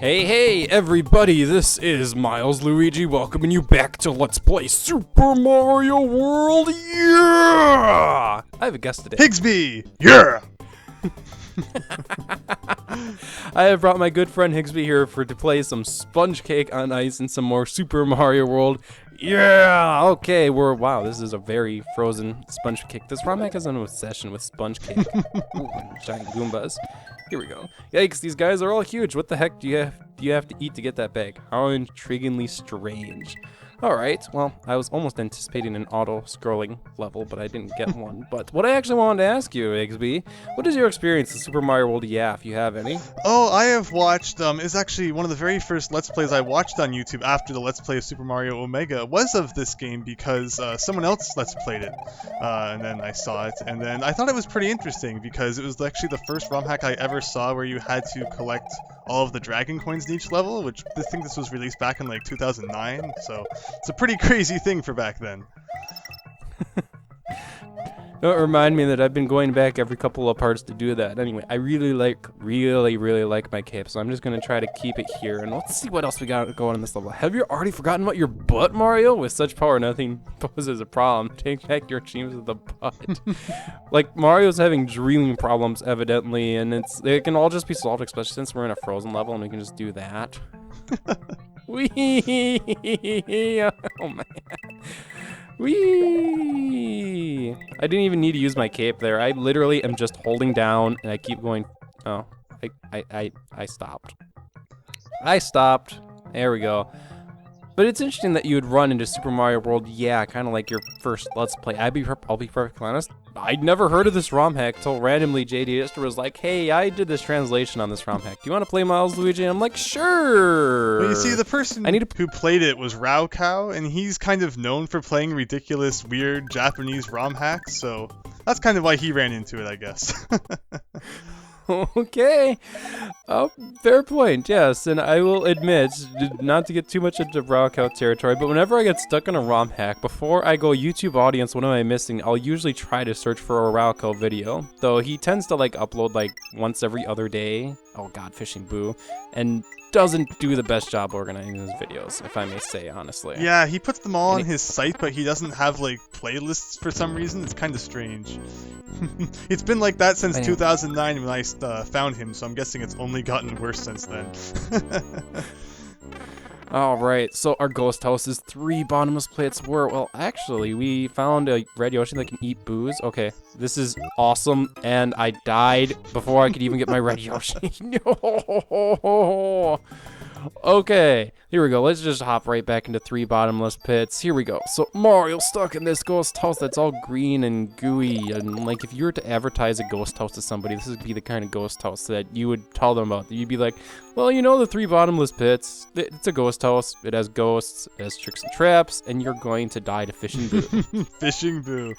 Hey everybody, this is Milesluigi welcoming you back to Let's Play Super Mario World, yeah! I have a guest today. Higsby, yeah! I have brought my good friend Higsby here to play some Spongecake on ice and some more Super Mario World. Yeah! Okay, wow, this is a very frozen Spongecake. This ROM hack has an obsession with Spongecake. Ooh, giant Goombas. Here we go. Yikes, these guys are all huge. What the heck do you have to eat to get that bag? How intriguingly strange. Alright, well, I was almost anticipating an auto-scrolling level, but I didn't get one. But what I actually wanted to ask you, Higsby, what is your experience with Super Mario World, yeah, if you have any? Oh, I have watched, it's actually one of the very first Let's Plays I watched on YouTube after the Let's Play of Super Mario Omega was of this game because someone else Let's Played it. And then I saw it, and then I thought it was pretty interesting because it was actually the first ROM hack I ever saw where you had to collect all of the dragon coins in each level, which I think this was released back in like 2009, so it's a pretty crazy thing for back then. Don't remind me that I've been going back every couple of parts to do that. Anyway, I really like my cape, so I'm just gonna try to keep it here. And let's see what else we got going in this level. Have you already forgotten about your butt, Mario? With such power, nothing poses a problem. Take back your dreams with the butt. Like, Mario's having dreaming problems, evidently, and they can all just be solved, especially since we're in a frozen level and we can just do that. Whee! Oh man. Whee! I didn't even need to use my cape there. I literally am just holding down and I keep going. Oh, I stopped. I stopped. There we go. But it's interesting that you would run into Super Mario World, yeah, kind of like your first Let's Play. I'll be perfectly honest, I'd never heard of this ROM hack till randomly JD was like, hey, I did this translation on this ROM hack. Do you want to play Milesluigi? And I'm like, sure. Well, you see, the person who played it was Raocow, and he's kind of known for playing ridiculous, weird Japanese ROM hacks, so that's kind of why he ran into it, I guess. Okay. Oh, fair point, yes. And I will admit, not to get too much into Raocow territory, but whenever I get stuck in a ROM hack, before I go YouTube audience, what am I missing? I'll usually try to search for a Raocow video. Though he tends to like upload like once every other day. Oh god, fishing boo. And doesn't do the best job organizing his videos, if I may say, honestly. Yeah, he puts them all on his site, but he doesn't have like playlists for some reason. It's kind of strange. It's been like that since 2009 when I found him, so I'm guessing it's only gotten worse since then. Alright, so our ghost house is 3 bottomless plates were, well, actually, we found a red Yoshi that can eat booze. Okay, this is awesome, and I died before I could even get my red Yoshi. No! Okay, here we go. Let's just hop right back into 3 bottomless pits. Here we go. So Mario's stuck in this ghost house that's all green and gooey. And like, if you were to advertise a ghost house to somebody, this would be the kind of ghost house that you would tell them about. You'd be like, well, you know the 3 bottomless pits. It's a ghost house. It has ghosts. It has tricks and traps. And you're going to die to fishing boo. Fishing boo.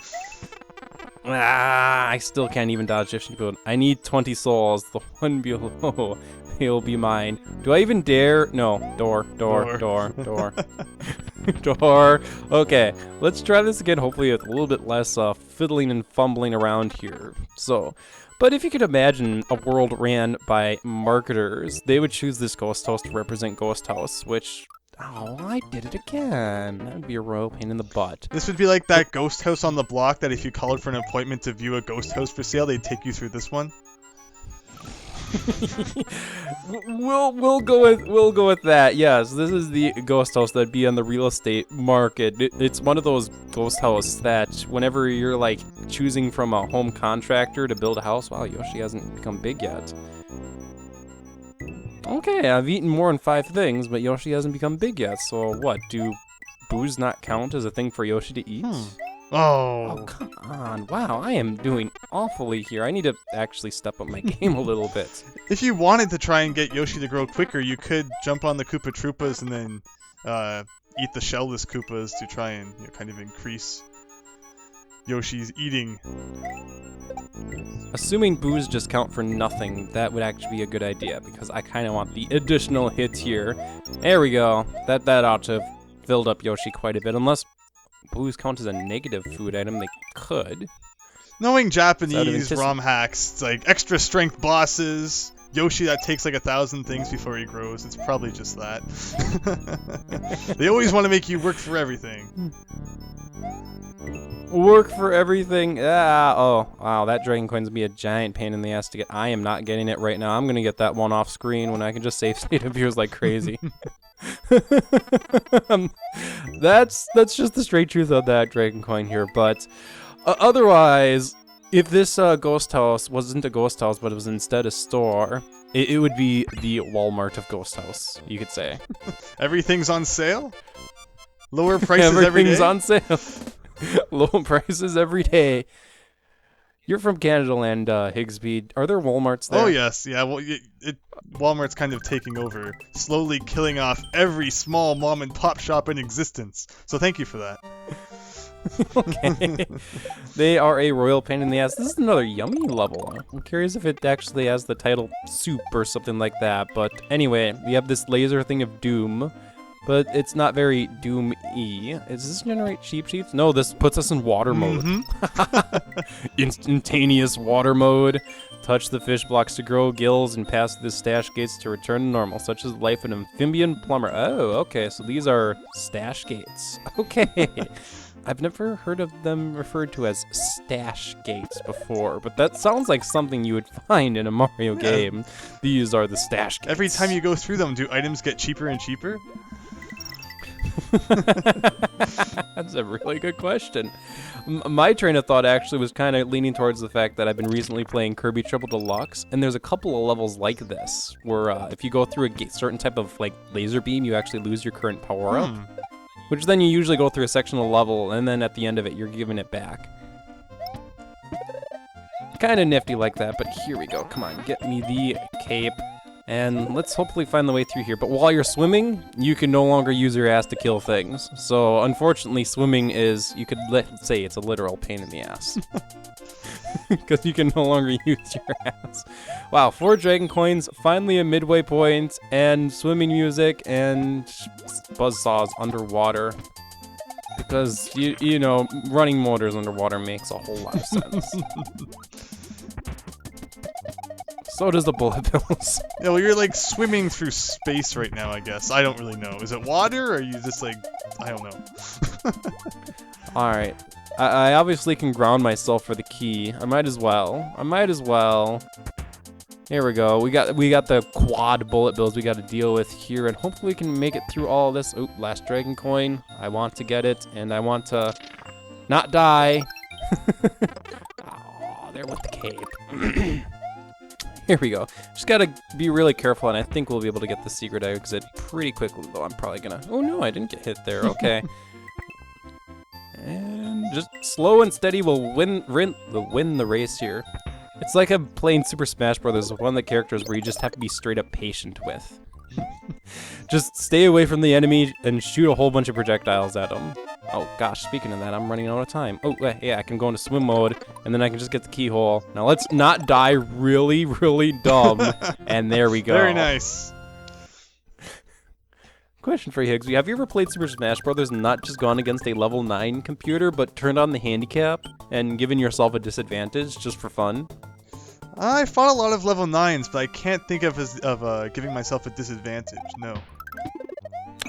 Ah, I still can't even dodge fishing boo. I need 20 souls. The one below. He'll be mine. Do I even dare? No. Door. Door. Okay, let's try this again, hopefully with a little bit less fiddling and fumbling around here. So, but if you could imagine a world ran by marketers, they would choose this ghost house to represent Ghost House, which... Oh, I did it again. That would be a royal pain in the butt. This would be like that ghost house on the block that if you called for an appointment to view a ghost house for sale, they'd take you through this one. we'll go with that. Yes, this is the ghost house that'd be on the real estate market. It's one of those ghost houses that whenever you're like choosing from a home contractor to build a house, wow, Yoshi hasn't become big yet. Okay, I've eaten more than 5 things, but Yoshi hasn't become big yet. So what? Do booze not count as a thing for Yoshi to eat? Oh, come on. Wow, I am doing awfully here. I need to actually step up my game a little bit. If you wanted to try and get Yoshi to grow quicker, you could jump on the Koopa Troopas and then eat the shellless Koopas to try and kind of increase Yoshi's eating. Assuming boos just count for nothing, that would actually be a good idea, because I kind of want the additional hit here. There we go. That ought to have filled up Yoshi quite a bit, unless boos count as a negative food item. They could. Knowing Japanese ROM hacks, it's like extra strength bosses, Yoshi that takes like 1,000 things before he grows. It's probably just that. They always want to make you work for everything. Work for everything. Ah, oh, wow, that Dragon Coin's gonna be a giant pain in the ass to get. I am not getting it right now. I'm gonna get that one off screen when I can just save state appears like crazy. That's just the straight truth of that Dragon Coin here. But otherwise, if this ghost house wasn't a ghost house, but it was instead a store, it would be the Walmart of Ghost House, you could say. Everything's on sale? Lower prices every day? Everything's on sale. Low prices every day. You're from Canada Land, Higsby. Are there Walmarts there? Oh, yes. Yeah, well, Walmart's kind of taking over, slowly killing off every small mom and pop shop in existence. So thank you for that. Okay. They are a royal pain in the ass. This is another yummy level. I'm curious if it actually has the title Soup or something like that. But anyway, we have this laser thing of doom. But it's not very doom-y. Does this generate cheap sheets? No, this puts us in water mode. Instantaneous water mode. Touch the fish blocks to grow gills and pass the stash gates to return to normal, such as life an amphibian plumber. Oh, okay, so these are stash gates. Okay. I've never heard of them referred to as stash gates before, but that sounds like something you would find in a Mario game. These are the stash gates. Every time you go through them, do items get cheaper and cheaper? That's a really good question. My train of thought actually was kind of leaning towards the fact that I've been recently playing Kirby Triple Deluxe, and there's a couple of levels like this, where if you go through a certain type of like laser beam, you actually lose your current power-up. Which then you usually go through a section of the level, and then at the end of it, you're giving it back. Kind of nifty like that, but here we go. Come on, get me the cape. And let's hopefully find the way through here. But while you're swimming, you can no longer use your ass to kill things. So unfortunately, swimming is, you could say it's a literal pain in the ass. Because you can no longer use your ass. Wow, 4 Dragon Coins, finally a midway point, and swimming music, and buzzsaws underwater. Because, you know, running motors underwater makes a whole lot of sense. So does the bullet bills. Yeah, well, you're like swimming through space right now, I guess. I don't really know. Is it water, or are you just like, I don't know. Alright. I obviously can ground myself for the key. I might as well. Here we go. We got the quad bullet bills we got to deal with here, and hopefully we can make it through all of this. Oh, last Dragon Coin. I want to get it, and I want to not die. Oh, there with the cape. Here we go. Just gotta be really careful, and I think we'll be able to get the secret exit pretty quickly, though I'm probably gonna... Oh no, I didn't get hit there. Okay. And just slow and steady will win the race here. It's like I'm playing Super Smash Bros. One of the characters where you just have to be straight up patient with. Just stay away from the enemy and shoot a whole bunch of projectiles at them. Oh gosh, speaking of that, I'm running out of time. Oh, yeah, I can go into swim mode, and then I can just get the keyhole. Now let's not die really, really dumb. And there we go. Very nice. Question for you, Higsby. Have you ever played Super Smash Bros. And not just gone against a level 9 computer, but turned on the handicap and given yourself a disadvantage just for fun? I fought a lot of level 9s, but I can't think of giving myself a disadvantage, no.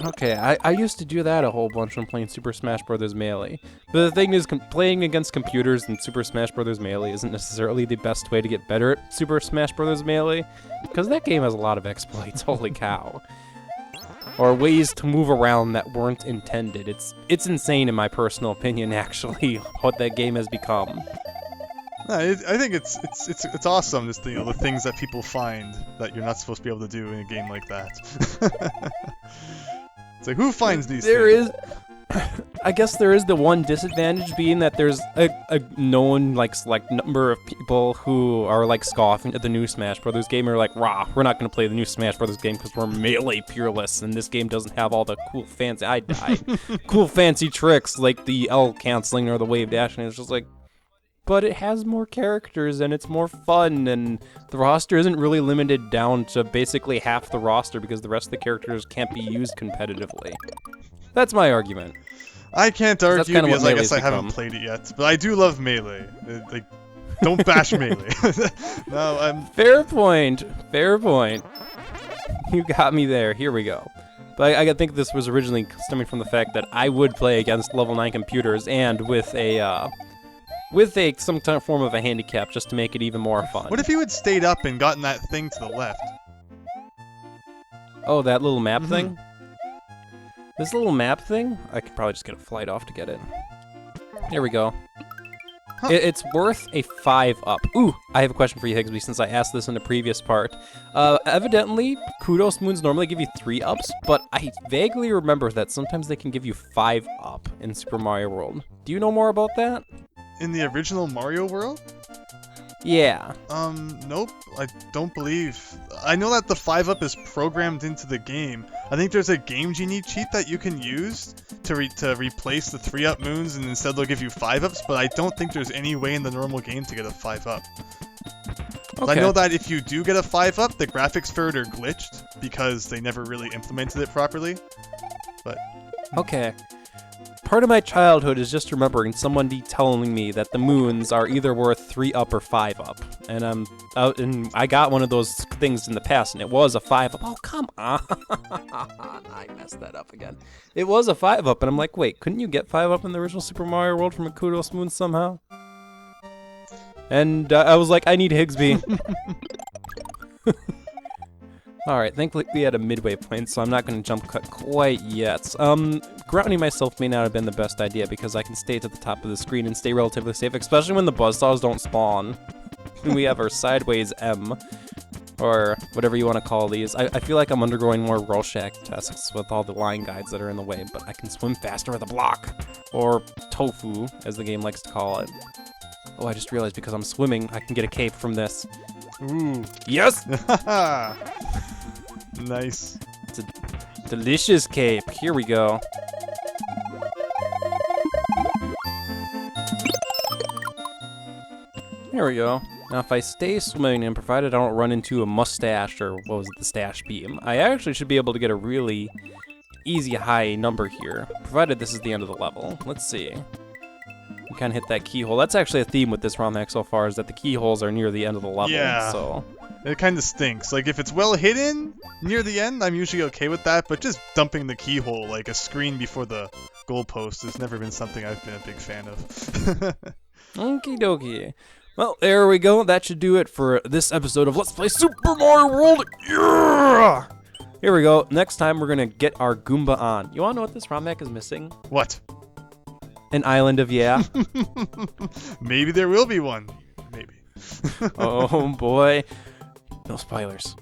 Okay, I used to do that a whole bunch when playing Super Smash Bros. Melee. But the thing is, playing against computers in Super Smash Bros. Melee isn't necessarily the best way to get better at Super Smash Bros. Melee, because that game has a lot of exploits, holy cow. Or ways to move around that weren't intended. It's insane in my personal opinion, actually, what that game has become. I think it's awesome, just the things that people find that you're not supposed to be able to do in a game like that. It's like, who finds these things? I guess there is the one disadvantage being that there's a known select number of people who are scoffing at the new Smash Brothers game and are like, rah, we're not going to play the new Smash Brothers game because we're melee purelists and this game doesn't have all the cool fancy, I died, cool fancy tricks like the L canceling or the wave dashing. It's just like, but it has more characters and it's more fun, and the roster isn't really limited down to basically half the roster because the rest of the characters can't be used competitively. That's my argument. I can't argue because I guess I haven't played it yet, but I do love Melee. Don't bash melee. No, I'm... Fair point. Fair point. You got me there. Here we go. But I think this was originally stemming from the fact that I would play against level 9 computers and with some kind of form of a handicap just to make it even more fun. What if you had stayed up and gotten that thing to the left? Oh, that little map thing? This little map thing? I could probably just get a flight off to get it. Here we go. Huh. It's worth a 5-up. Ooh, I have a question for you, Higsby, since I asked this in the previous part. Evidently, Kudos Moons normally give you 3-ups, but I vaguely remember that sometimes they can give you 5-up in Super Mario World. Do you know more about that? In the original Mario World? Yeah. Nope. I don't believe. I know that the 5-up is programmed into the game. I think there's a Game Genie cheat that you can use to replace the 3-up moons, and instead they'll give you 5-ups, but I don't think there's any way in the normal game to get a 5-up. Okay. I know that if you do get a 5-up, the graphics for it are glitched, because they never really implemented it properly. But... Okay. Part of my childhood is just remembering someone telling me that the moons are either worth 3-up or 5-up. And I got one of those things in the past, and it was a 5-up. Oh, come on. I messed that up again. It was a 5-up, and I'm like, wait, couldn't you get 5-up in the original Super Mario World from a Kudos Moon somehow? And I was like, I need Higsby. Alright, thankfully we had a midway point, so I'm not going to jump cut quite yet. Grounding myself may not have been the best idea because I can stay to the top of the screen and stay relatively safe, especially when the buzzsaws don't spawn. We have our sideways M, or whatever you want to call these. I feel like I'm undergoing more Rorschach tests with all the line guides that are in the way, but I can swim faster with a block, or tofu, as the game likes to call it. Oh, I just realized because I'm swimming, I can get a cape from this. Ooh. Yes! Nice. It's a delicious cape. Here we go. Here we go. Now, if I stay swimming, and provided I don't run into a mustache, or what was it, the stash beam, I actually should be able to get a really easy high number here, provided this is the end of the level. Let's see. You kind of hit that keyhole. That's actually a theme with this ROM hack so far, is that the keyholes are near the end of the level. Yeah. So it kind of stinks. Like, if it's well hidden near the end, I'm usually okay with that, but just dumping the keyhole, like a screen before the goalpost, has never been something I've been a big fan of. Okie dokie. Well, there we go. That should do it for this episode of Let's Play Super Mario World. Yeah! Here we go. Next time, we're going to get our Goomba on. You want to know what this ROM hack is missing? What? An island of yeah. Maybe there will be one. Maybe. Oh, boy. No spoilers.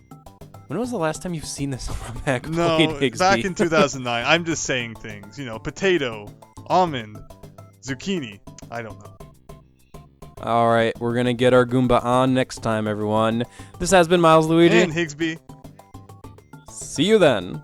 When was the last time you've seen this ROM hack? No, Higsby? back in 2009. I'm just saying things. You know, potato, almond, zucchini. I don't know. All right, we're going to get our Goomba on next time, everyone. This has been Milesluigi. And Higsby. See you then.